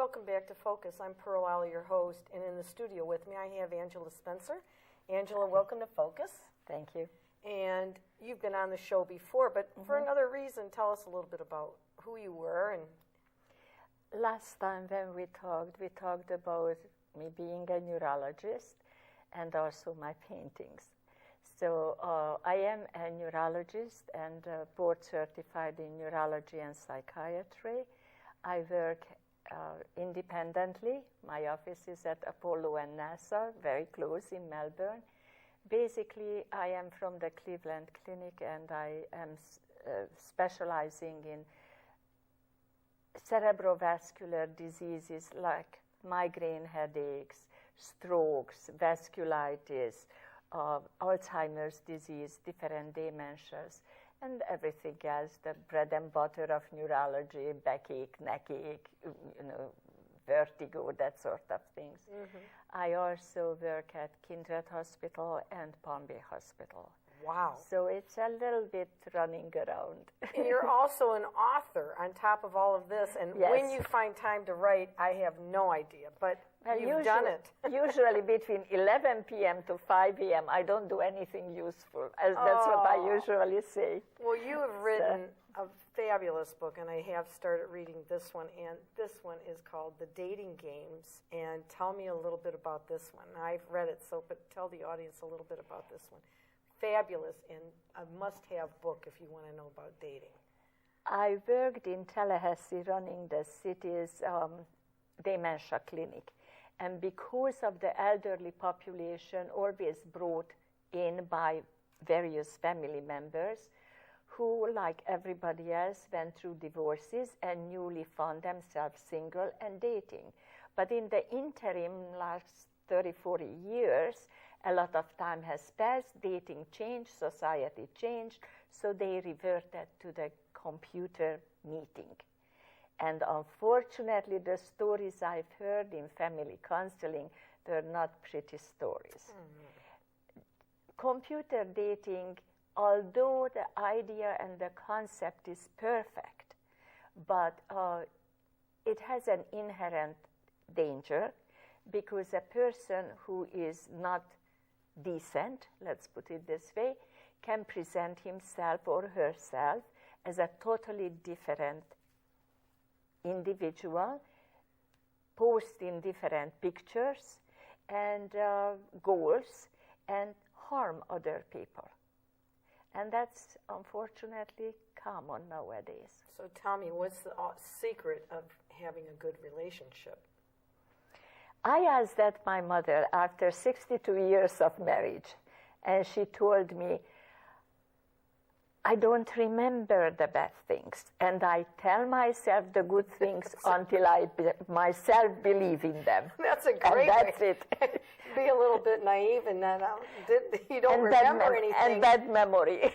welcome back to Focus. I'm Pearl Alley, your host, and in the studio with me I have Angela Spencer. Angela, welcome to Focus. Thank you. And you've been on the show before, but for another reason, tell us a little bit about who you were. And last time when we talked about me being a neurologist and also my paintings. So I am a neurologist and board certified in neurology and psychiatry. I work independently. My office is at Apollo and NASA, very close in Melbourne. Basically, I am from the Cleveland Clinic and I am specializing in cerebrovascular diseases like migraine headaches, strokes, vasculitis, Alzheimer's disease, different dementias, and everything else, the bread and butter of neurology, backache, neckache, vertigo, that sort of things. I also work at Kindred Hospital and Palm Bay Hospital. wow. So it's a little bit running around. And you're also an author on top of all of this, and Yes. when you find time to write, I have no idea, but you've done it. Usually between 11 p.m. to 5 a.m. I don't do anything useful. That's what I usually say. Well, you have written a fabulous book, and I have started reading this one, and this one is called The Dating Games, and tell me a little bit about this one. I've read it, but tell the audience a little bit about this one. Fabulous and a must-have book if you want to know about dating. I worked in Tallahassee running the city's dementia clinic, and because of the elderly population always brought in by various family members who, like everybody else, went through divorces and newly found themselves single and dating. But in the interim, last 30, 40 years, a lot of time has passed, dating changed, society changed, so they reverted to the computer meeting. And unfortunately, the stories I've heard in family counseling were not pretty stories. Computer dating, although the idea and the concept is perfect, but it has an inherent danger because a person who is not decent, let's put it this way, can present himself or herself as a totally different individual, post in different pictures and goals, and harm other people. And that's unfortunately common nowadays. So tell me, what's the secret of having a good relationship? I asked that my mother after 62 years of marriage, and she told me, I don't remember the bad things, and I tell myself the good things until I myself believe in them. That's a great and that's way. it. Be a little bit naive and then you don't remember anything. And bad memory.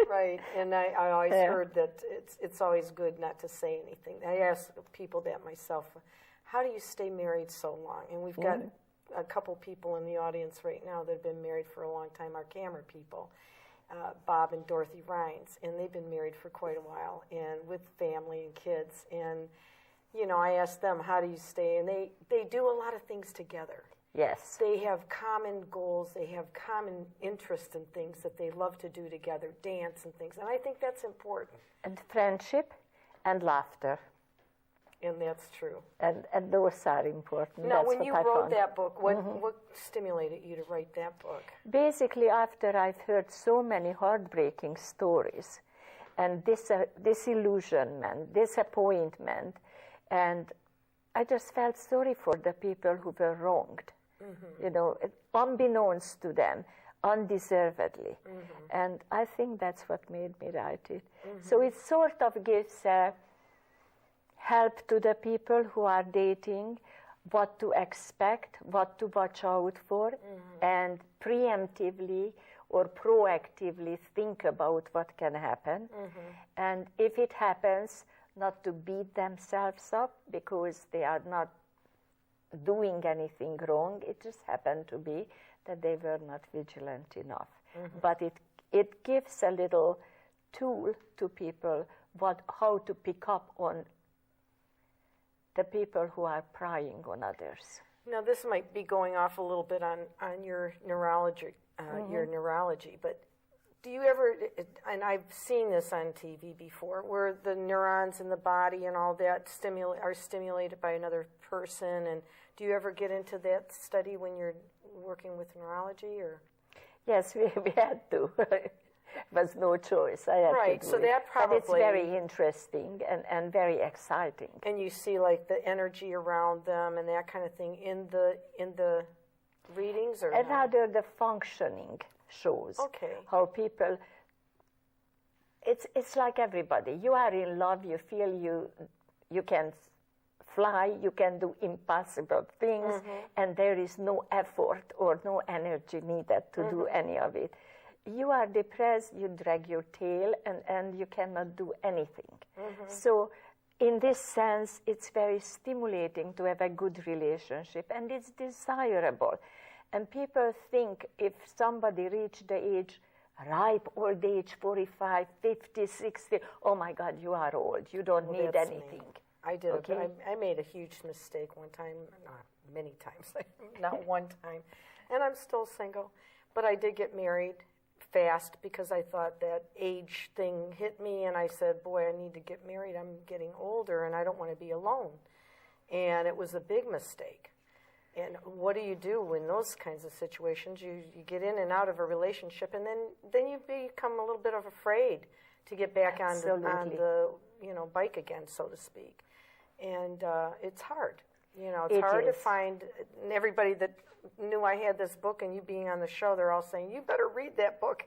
Right. And I always heard that it's always good not to say anything. I ask people that myself, how do you stay married so long? And we've got a couple people in the audience right now that have been married for a long time, our camera people. Bob and Dorothy Rhines, and they've been married for quite a while, and with family and kids. And, I asked them, how do you stay? And they do a lot of things together. Yes. They have common goals. They have common interests in things that they love to do together, dance and things. And I think that's important. And friendship and laughter. And that's true. And those are important. Now, That's when what you I wrote found. that book, what stimulated you to write that book? Basically, after I've heard so many heartbreaking stories, and disillusionment, disappointment, and I just felt sorry for the people who were wronged, unbeknownst to them, undeservedly. And I think that's what made me write it. So it sort of gives help to the people who are dating, what to expect, what to watch out for, and preemptively or proactively think about what can happen. And if it happens, not to beat themselves up because they are not doing anything wrong. It just happened to be that they were not vigilant enough. But it gives a little tool to people how to pick up on the people who are prying on others. Now, this might be going off a little bit on your neurology, but do you ever, and I've seen this on TV before, where the neurons in the body and all that are stimulated by another person, and do you ever get into that study when you're working with neurology, or? Yes, we had to. There was no choice. I had right, to do so it. that probably... But it's very interesting and very exciting. And you see, like, the energy around them and that kind of thing in the readings, or and rather the functioning shows. Okay. How people... It's like everybody. You are in love, you feel you can fly, you can do impossible things, and there is no effort or no energy needed to do any of it. You are depressed, you drag your tail, and you cannot do anything. So in this sense, it's very stimulating to have a good relationship, and it's desirable. And people think if somebody reached the age, ripe old age, 45, 50, 60, oh my God, you are old, you don't need anything. Me. I did. Okay. I made a huge mistake one time, not many times, not one time, and I'm still single. But I did get married fast because I thought that age thing hit me, and I said, boy, I need to get married. I'm getting older, and I don't want to be alone. And it was a big mistake. And what do you do in those kinds of situations? You get in and out of a relationship, and then you become a little bit of afraid to get back on the bike again, so to speak. And it's hard. It's hard to find, and everybody that knew I had this book and you being on the show, they're all saying, you better read that book.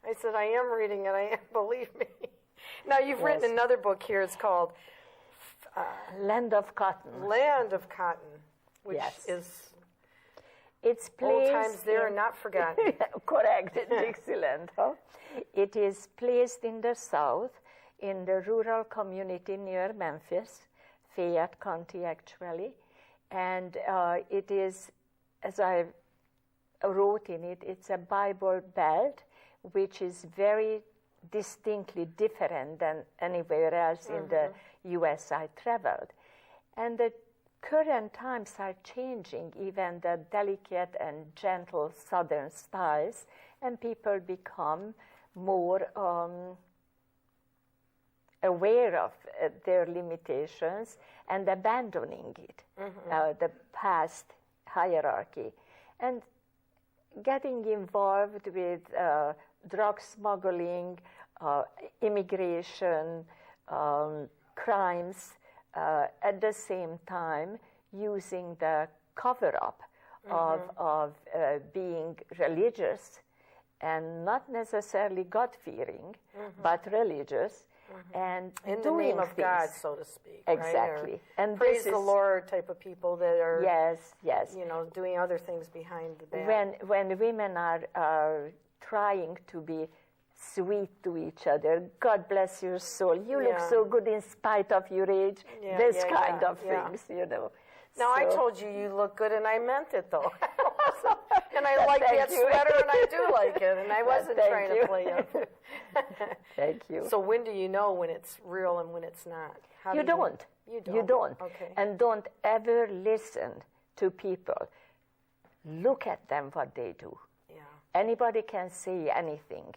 I said, I am reading it, believe me. Now, you've written another book here, it's called Land of Cotton. Land of Cotton, which is it's old times there and not forgotten. Correct, excellent. Huh? It is placed in the South, in the rural community near Memphis, Fayette County actually, and it is, as I wrote in it, it's a Bible Belt, which is very distinctly different than anywhere else in the U.S. I traveled. And the current times are changing, even the delicate and gentle Southern styles, and people become more aware of their limitations and abandoning it, the past hierarchy, and getting involved with drug smuggling, immigration, crimes, at the same time using the cover-up of being religious and not necessarily God-fearing, but religious, and in the name of God, so to speak. Exactly. Right? And praise the Lord type of people that are yes, doing other things behind the back. When women are trying to be sweet to each other, God bless your soul, you look so good in spite of your age, this kind of things, Now, I told you look good, and I meant it, though. And I like that sweater, and I do like it, and I wasn't trying to play up. Thank you. So when do you know when it's real and when it's not? You don't. You don't. Okay. And don't ever listen to people. Look at them, what they do. Yeah. Anybody can say anything.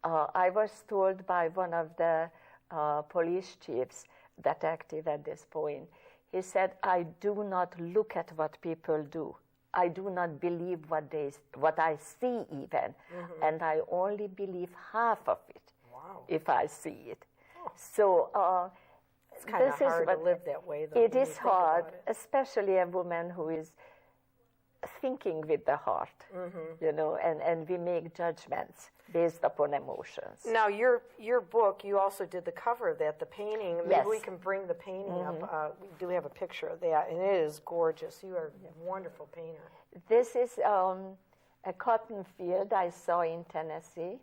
I was told by one of the police chiefs, detective at this point, he said, I do not look at what people do. I do not believe what I see even, and I only believe half of it if I see it. Oh. So it's kind of hard to live that way, though. It is hard, especially a woman who is thinking with the heart, and we make judgments based upon emotions. Now, your book, you also did the cover of that, the painting. Maybe we can bring the painting up. We do have a picture of that, and it is gorgeous. You are a wonderful painter. This is a cotton field I saw in Tennessee,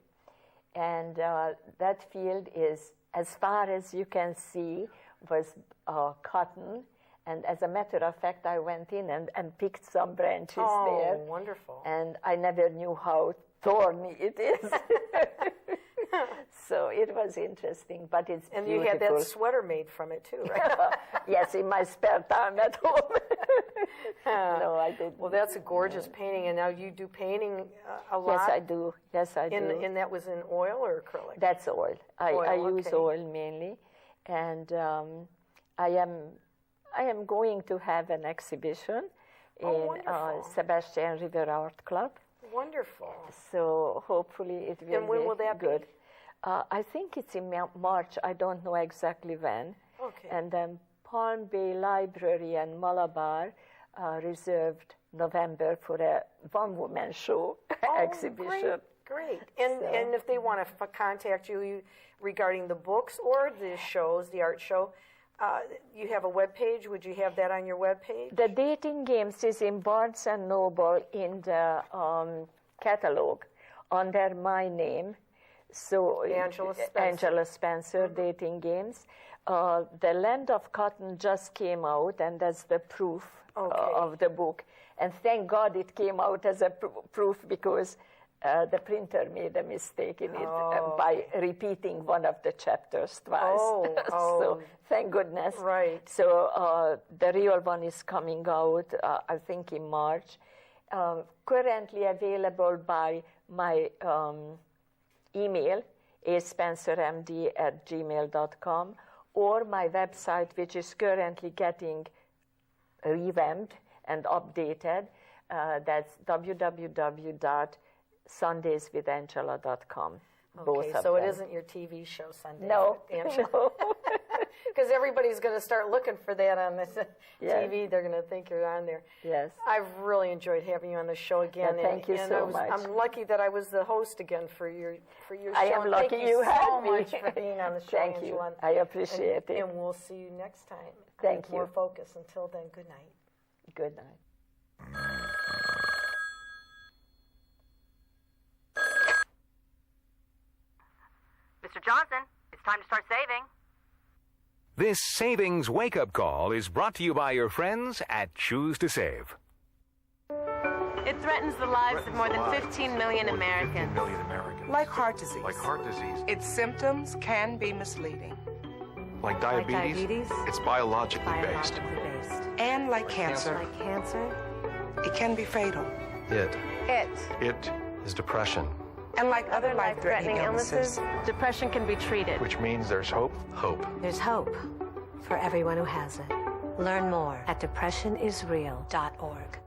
and that field is, as far as you can see, was cotton. And as a matter of fact, I went in and picked some branches there. Oh, wonderful. And I never knew how thorny it is. So it was interesting, but it's and beautiful. you had that sweater made from it too, right? Yes, in my spare time at home. No, I didn't. Well, that's a gorgeous painting, and now you do painning a lot? Yes, I do. Yes, I do. And that was in oil or acrylic? That's oil. I use okay. oil mainly, and I am going to have an exhibition in Sebastian River Art Club. Wonderful. So hopefully it will and when be will that good. Be? I think it's in March. I don't know exactly when. Okay. And then Palm Bay Library and Malabar reserved November for a one-woman show exhibition. Great. And if they want to contact you regarding the books or the shows, the art show, you have a web page. Would you have that on your web page? The Dating Games is in Barnes & Noble in the catalog under my name. So Angela Spencer, Dating Games. The Land of Cotton just came out, and that's the proof of the book. And thank God it came out as a proof, because the printer made a mistake in it by repeating one of the chapters twice. So thank goodness. Right. So the real one is coming out, I think, in March. Currently available by my email, aspencermd@gmail.com, or my website, which is currently getting revamped and updated. That's www.sundayswithangela.com. Okay, so it isn't your TV show, Sundays with Angela. No. Because everybody's going to start looking for that on this TV. They're going to think you're on there. Yes. I've really enjoyed having you on the show again. Thank you so much. I'm lucky that I was the host again for your show. I am lucky you had me. Thank you so much for being on the show, Thank Angela. you. I appreciate it. And we'll see you next time. Thank you. More Focus. Until then, good night. Good night. Mr. Johnson, it's time to start saving. This savings wake-up call is brought to you by your friends at Choose to Save. It threatens the lives of more than 15 million Americans. Like heart disease. Its symptoms can be misleading. Like diabetes, it's biologically based. And like cancer. It can be fatal. It is depression. And like other life-threatening illnesses, depression can be treated. Which means there's hope. There's hope for everyone who has it. Learn more at depressionisreal.org.